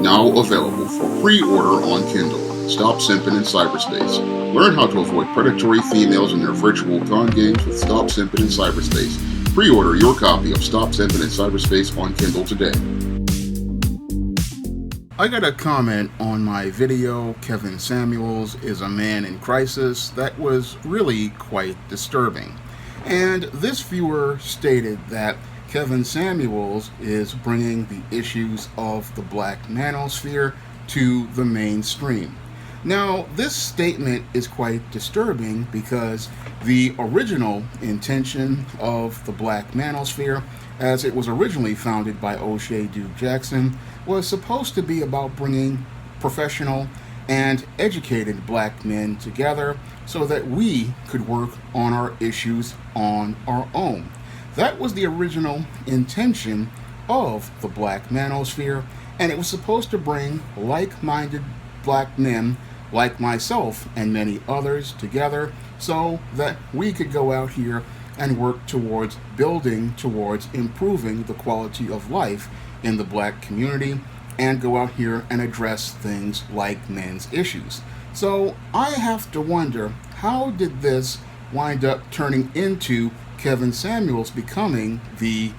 now available for pre-order on Kindle. Stop Simping in Cyberspace. Learn how to avoid predatory females in their virtual con games with Stop Simping in Cyberspace. Pre-order your copy of Stop Simping in Cyberspace on Kindle today. I got a comment on my video, Kevin Samuels is a man in crisis, that was really quite disturbing. And this viewer stated that Kevin Samuels is bringing the issues of the black manosphere to the mainstream. Now, this statement is quite disturbing because the original intention of the black manosphere, as it was originally founded by O'Shea Duke Jackson, was supposed to be about bringing professional and educated black men together so that we could work on our issues on our own. That was the original intention of the black manosphere, and it was supposed to bring like-minded black men like myself and many others together so that we could go out here and work towards building towards improving the quality of life in the black community and go out here and address things like men's issues. So I have to wonder, how did this wind up turning into Kevin Samuels becoming the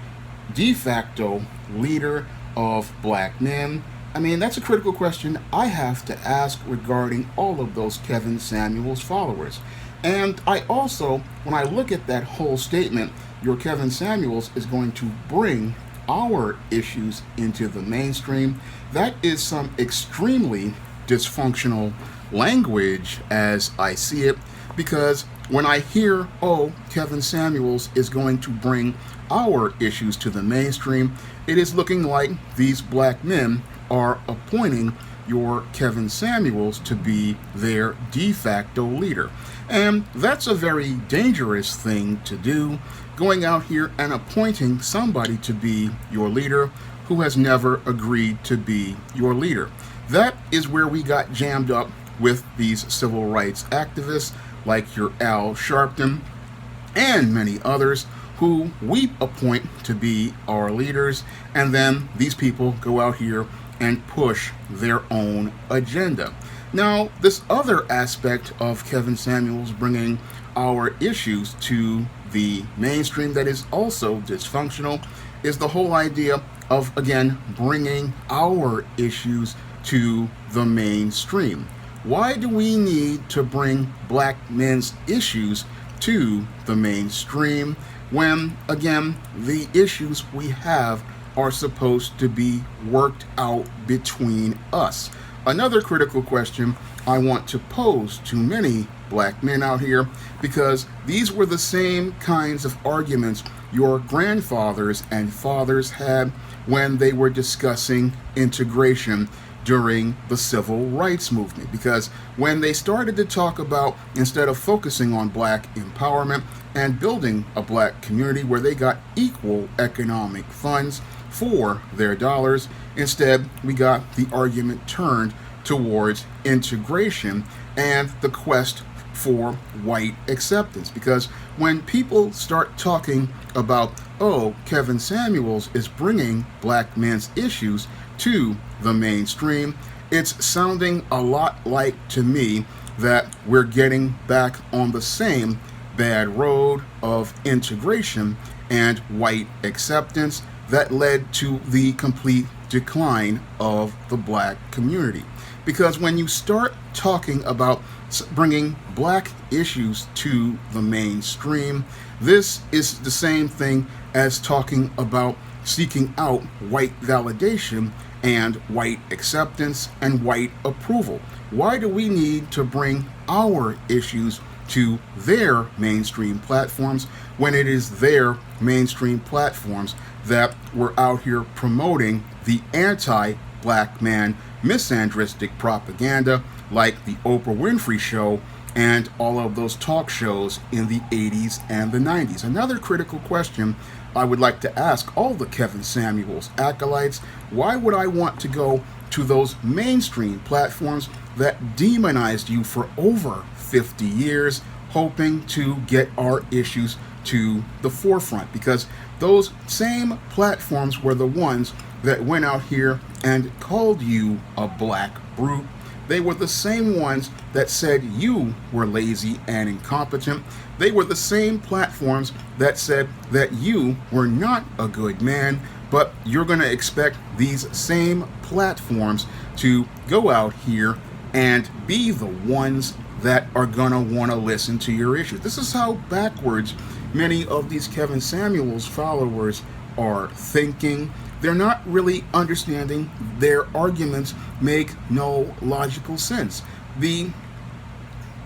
de facto leader of black men? I mean, that's a critical question I have to ask regarding all of those Kevin Samuels followers. And I also, when I look at that whole statement, your Kevin Samuels is going to bring our issues into the mainstream, that is some extremely dysfunctional language as I see it, because when I hear, oh, Kevin Samuels is going to bring our issues to the mainstream, it is looking like these black men are appointing your Kevin Samuels to be their de facto leader. And that's a very dangerous thing to do, going out here and appointing somebody to be your leader who has never agreed to be your leader. That is where we got jammed up with these civil rights activists like your Al Sharpton and many others who we appoint to be our leaders, and then these people go out here and push their own agenda. Now, this other aspect of Kevin Samuels bringing our issues to the mainstream that is also dysfunctional is the whole idea of, again, bringing our issues to the mainstream. Why do we need to bring black men's issues to the mainstream when, again, the issues we have are supposed to be worked out between us? Another critical question I want to pose to many black men out here, because these were the same kinds of arguments your grandfathers and fathers had when they were discussing integration during the civil rights movement. Because when they started to talk about, instead of focusing on black empowerment and building a black community where they got equal economic funds for their dollars, instead we got the argument turned towards integration and the quest for white acceptance. Because when people start talking about, oh, Kevin Samuels is bringing black men's issues to the mainstream, it's sounding a lot like, to me, that we're getting back on the same bad road of integration and white acceptance that led to the complete decline of the black community. Because when you start talking about bringing black issues to the mainstream, this is the same thing as talking about seeking out white validation and white acceptance and white approval. Why do we need to bring our issues to their mainstream platforms when it is their mainstream platforms that were out here promoting the anti-black man misandristic propaganda like the Oprah Winfrey Show and all of those talk shows in the 80s and the 90s? Another critical question I would like to ask all the Kevin Samuels acolytes: why would I want to go to those mainstream platforms that demonized you for over 50 years, hoping to get our issues to the forefront? Because those same platforms were the ones that went out here and called you a black brute. They were the same ones that said you were lazy and incompetent. They were the same platforms that said that you were not a good man, but you're going to expect these same platforms to go out here and be the ones that are going to want to listen to your issues. This is how backwards many of these Kevin Samuels followers are thinking. They're not really understanding. Their arguments make no logical sense. The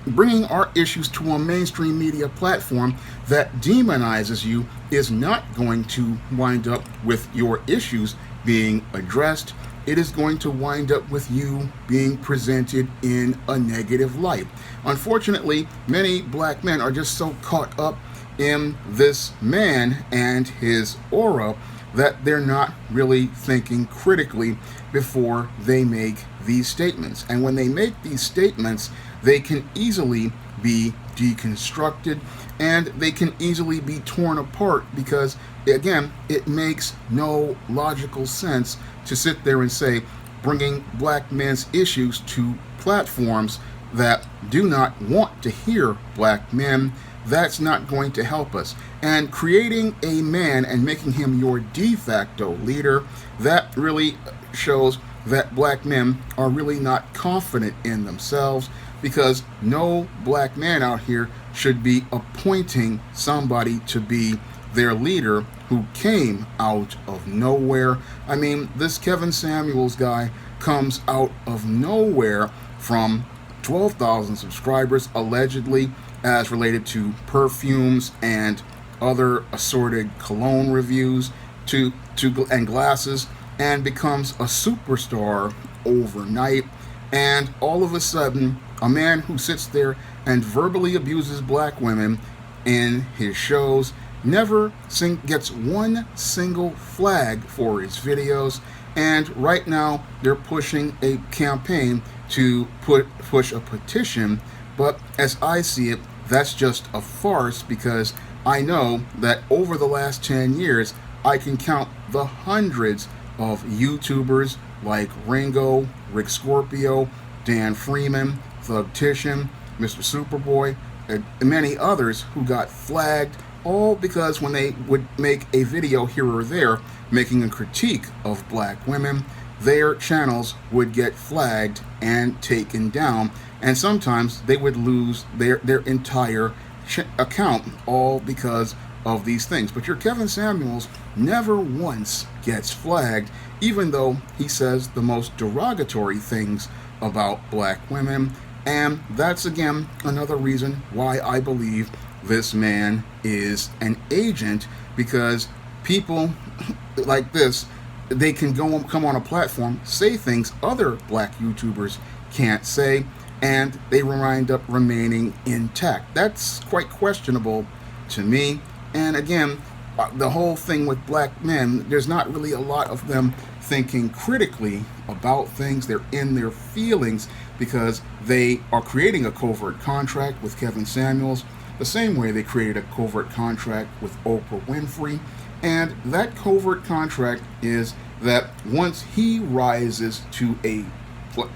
bringing our issues to a mainstream media platform that demonizes you is not going to wind up with your issues being addressed. It is going to wind up with you being presented in a negative light. Unfortunately, many black men are just so caught up in this man and his aura that they're not really thinking critically before they make these statements. And when they make these statements, they can easily be deconstructed and they can easily be torn apart because, again, it makes no logical sense to sit there and say bringing black men's issues to platforms that do not want to hear black men. That's not going to help us. And creating a man and making him your de facto leader, that really shows that black men are really not confident in themselves, because no black man out here should be appointing somebody to be their leader who came out of nowhere. I mean, this Kevin Samuels guy comes out of nowhere from 12,000 subscribers allegedly, as related to perfumes and other assorted cologne reviews and glasses, and becomes a superstar overnight. And all of a sudden, a man who sits there and verbally abuses black women in his shows never gets one single flag for his videos. And right now, they're pushing a campaign to push a petition. But as I see it, that's just a farce, because I know that over the last 10 years, I can count the hundreds of YouTubers like Ringo, Rick Scorpio, Dan Freeman, Thugtician, Mr. Superboy, and many others who got flagged, all because when they would make a video here or there making a critique of black women, their channels would get flagged and taken down, and sometimes they would lose their entire account, all because of these things. But your Kevin Samuels never once gets flagged, even though he says the most derogatory things about black women. And that's, again, another reason why I believe this man is an agent, because people like this, they can come on a platform, say things other black YouTubers can't say, and they wind up remaining intact. That's quite questionable to me. And again, the whole thing with black men, there's not really a lot of them thinking critically about things. They're in their feelings because they are creating a covert contract with Kevin Samuels, the same way they created a covert contract with Oprah Winfrey. And that covert contract is that once he rises to a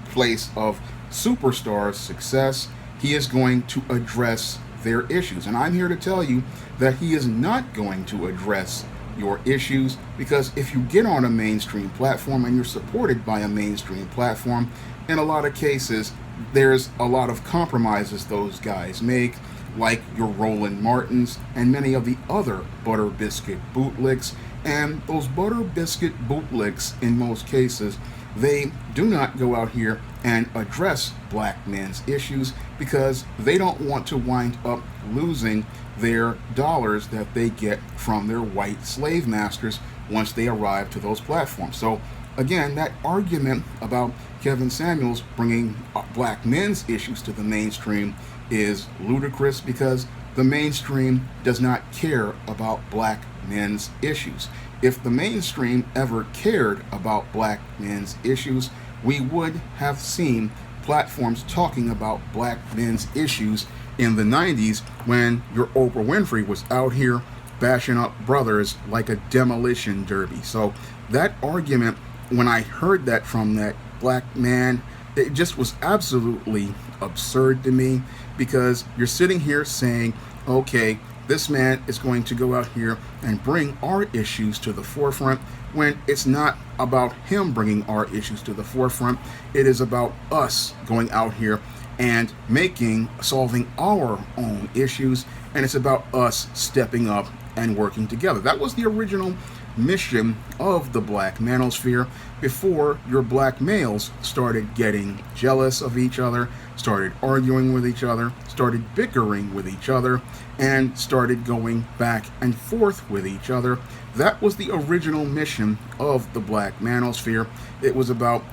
place of superstar success, he is going to address their issues. And I'm here to tell you that he is not going to address your issues, because if you get on a mainstream platform and you're supported by a mainstream platform, in a lot of cases, there's a lot of compromises those guys make, like your Roland Martins and many of the other Butter Biscuit bootlicks. And those Butter Biscuit bootlicks, in most cases, they do not go out here and address black men's issues because they don't want to wind up losing their dollars that they get from their white slave masters once they arrive to those platforms. So again, that argument about Kevin Samuels bringing black men's issues to the mainstream is ludicrous, because the mainstream does not care about black men's issues. If the mainstream ever cared about black men's issues, we would have seen platforms talking about black men's issues in the 90s when your Oprah Winfrey was out here bashing up brothers like a demolition derby. So that argument when I heard that from that black man, it just was absolutely absurd to me, because you're sitting here saying, okay, this man is going to go out here and bring our issues to the forefront, when it's not about him bringing our issues to the forefront. It is about us going out here and solving our own issues, and it's about us stepping up and working together. That was the original mission of the Black Manosphere, before your black males started getting jealous of each other, started arguing with each other, started bickering with each other, and started going back and forth with each other. That was the original mission of the Black Manosphere. It was about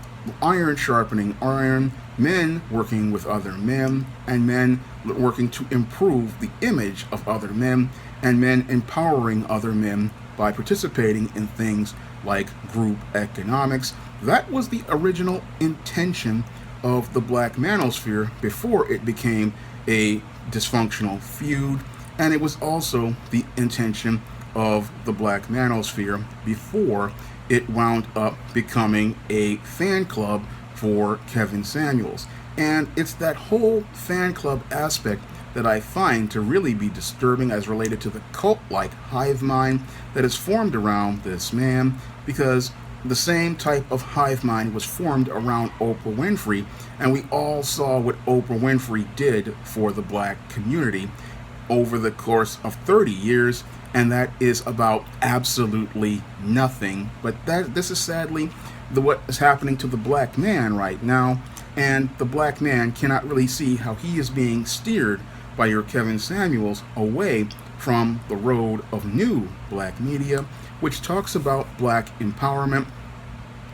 iron sharpening iron, men working with other men, and men working to improve the image of other men, and men empowering other men by participating in things like group economics. That was the original intention of the Black Manosphere before it became a dysfunctional feud, and it was also the intention of the Black Manosphere before it wound up becoming a fan club for Kevin Samuels. And it's that whole fan club aspect that I find to really be disturbing, as related to the cult-like hive mind that is formed around this man, because the same type of hive mind was formed around Oprah Winfrey, and we all saw what Oprah Winfrey did for the black community over the course of 30 years, and that is about absolutely nothing. But this is sadly what is happening to the black man right now, and the black man cannot really see how he is being steered by your Kevin Samuels away from the road of new black media, which talks about black empowerment,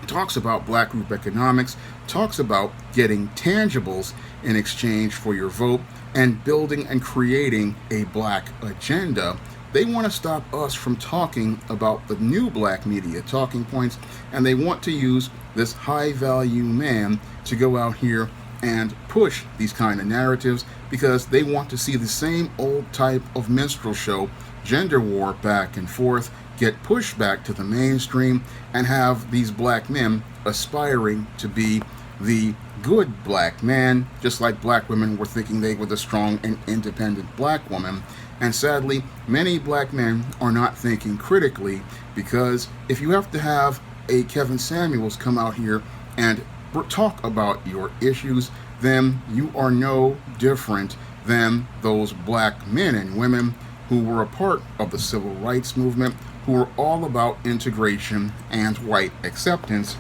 talks about black group economics, talks about getting tangibles in exchange for your vote, and building and creating a black agenda. They want to stop us from talking about the new black media talking points, and they want to use this high value man to go out here and push these kind of narratives, because they want to see the same old type of minstrel show, gender war back and forth, get pushed back to the mainstream, and have these black men aspiring to be the good black man, just like black women were thinking they were the strong and independent black woman. And sadly, many black men are not thinking critically, because if you have to have a Kevin Samuels come out here and talk about your issues, then you are no different than those black men and women who were a part of the civil rights movement, who were all about integration and white acceptance.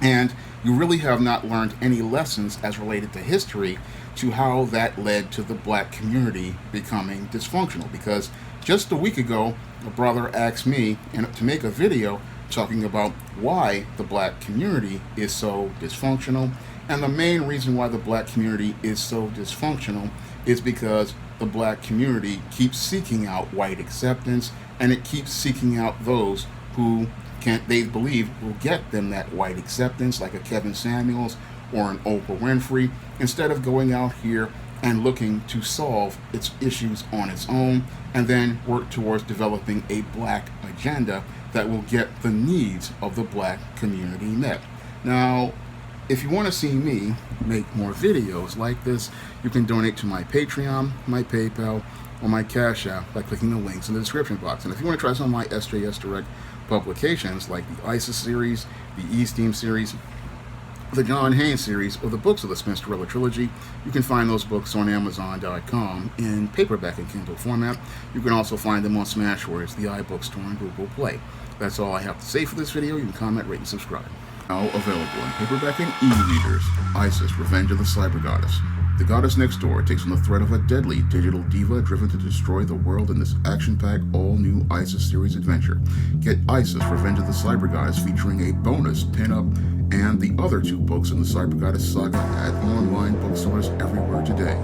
And you really have not learned any lessons as related to history to how that led to the black community becoming dysfunctional. Because just a week ago, a brother asked me to make a video talking about why the black community is so dysfunctional. And the main reason why the black community is so dysfunctional is because the black community keeps seeking out white acceptance, and it keeps seeking out those who they believe will get them that white acceptance, like a Kevin Samuels or an Oprah Winfrey, instead of going out here and looking to solve its issues on its own, and then work towards developing a black agenda that will get the needs of the black community met. Now, if you want to see me make more videos like this, you can donate to my Patreon, my PayPal, or my Cash App by clicking the links in the description box. And if you want to try some of my SJS Direct publications, like the ISIS series, the East Team series, the John Haynes series, or the books of the Spinsterella trilogy, you can find those books on Amazon.com in paperback and Kindle format. You can also find them on Smashwords, the iBookstore, and Google Play. That's all I have to say for this video. You can comment, rate, and subscribe. Now available in paperback and e-readers, ISIS: Revenge of the Cyber Goddess. The goddess next door takes on the threat of a deadly digital diva driven to destroy the world in this action-packed, all-new ISIS series adventure. Get ISIS: Revenge of the Cyber Goddess, featuring a bonus pin-up and the other 2 books in the Cyber Goddess saga at online bookstores everywhere today.